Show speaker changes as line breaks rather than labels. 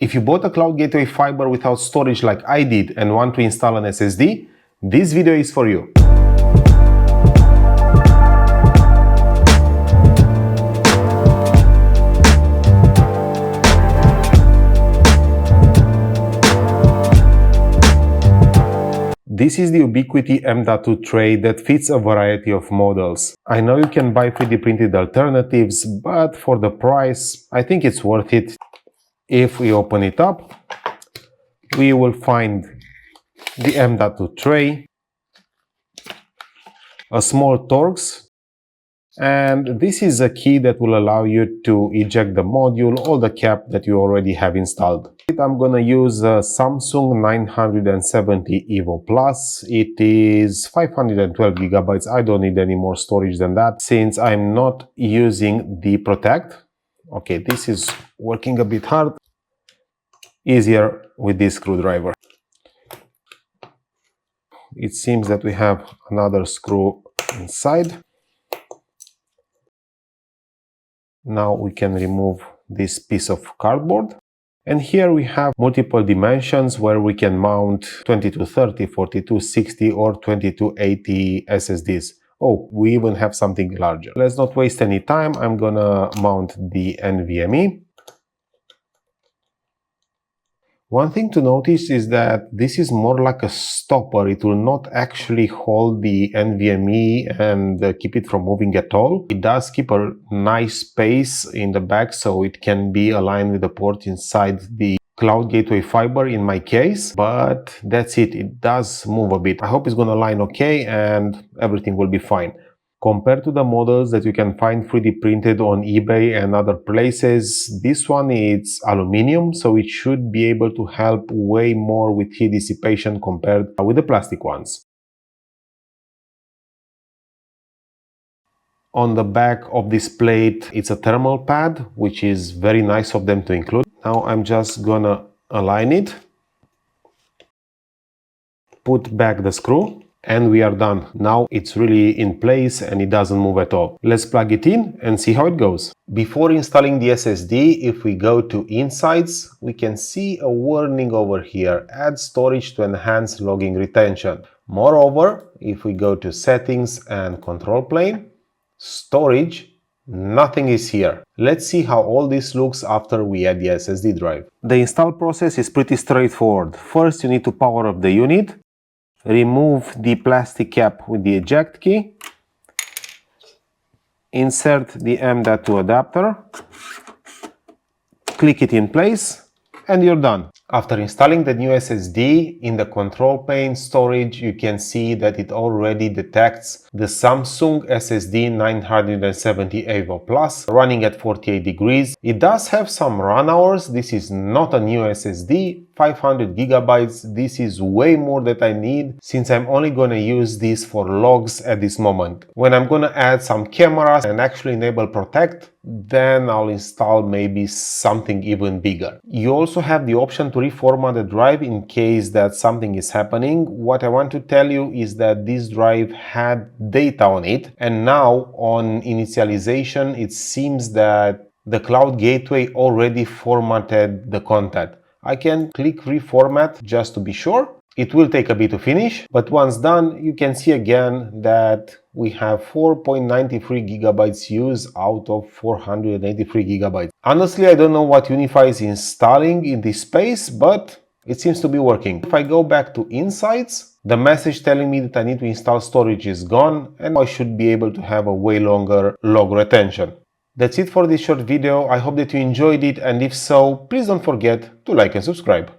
If you bought a Cloud Gateway fiber without storage like I did and want to install an SSD, this video is for you. This is the Unifi M.2 tray that fits a variety of models. I know you can buy 3D printed alternatives, but for the price, I think it's worth it. If we open it up, we will find the M.2 tray, a small Torx, and this is a key that will allow you to eject the module or the cap that you already have installed. I'm gonna use a Samsung 970 EVO Plus. It is 512 gigabytes. I don't need any more storage than that since I'm not using the Protect. Okay, this is working a bit hard. Easier with this screwdriver. It seems that we have another screw inside. Now we can remove this piece of cardboard. And here we have multiple dimensions where we can mount 2230, 4260 or 2280 SSDs. Oh, we even have something larger. Let's not waste any time. I'm gonna mount the NVMe. One thing to notice is that this is more like a stopper. It will not actually hold the NVMe and keep it from moving at all. It does keep a nice space in the back so it can be aligned with the port inside the Cloud Gateway fiber in my case, but that's it. It does move a bit. I hope it's gonna align okay and everything will be fine. Compared to the models that you can find 3D printed on eBay and other places, this one is aluminum, so it should be able to help way more with heat dissipation compared with the plastic ones. On the back of this plate, it's a thermal pad, which is very nice of them to include. Now I'm just gonna align it, put back the screw, and we are done. Now it's really in place and it doesn't move at all. Let's plug it in and see how it goes. Before installing the SSD, if we go to Insights, we can see a warning over here, add storage to enhance logging retention. Moreover, if we go to Settings and Control Plane, Storage, nothing is here. Let's see how all this looks after we add the SSD drive. The install process is pretty straightforward. First, you need to power up the unit. Remove the plastic cap with the eject key, insert the M.2 adapter, click it in place, and you're done. After installing the new SSD, in the control pane storage, you can see that it already detects the Samsung SSD 970 EVO Plus running at 48 degrees. It does have some run hours. This is not a new SSD, 500 gigabytes. This is way more that I need since I'm only gonna use this for logs at this moment. When I'm gonna add some cameras and actually enable Protect, then I'll install maybe something even bigger. You also have the option to reformat the drive in case that something is happening. What I want to tell you is that this drive had data on it, and now on initialization it seems that the Cloud Gateway already formatted the content. I can click reformat just to be sure. It will take a bit to finish, but once done, you can see again that we have 4.93 gigabytes used out of 483 gigabytes. Honestly, I don't know what UniFi is installing in this space, but it seems to be working. If I go back to Insights, the message telling me that I need to install storage is gone, and I should be able to have a way longer log retention. That's it for this short video. I hope that you enjoyed it, and if so, please don't forget to like and subscribe.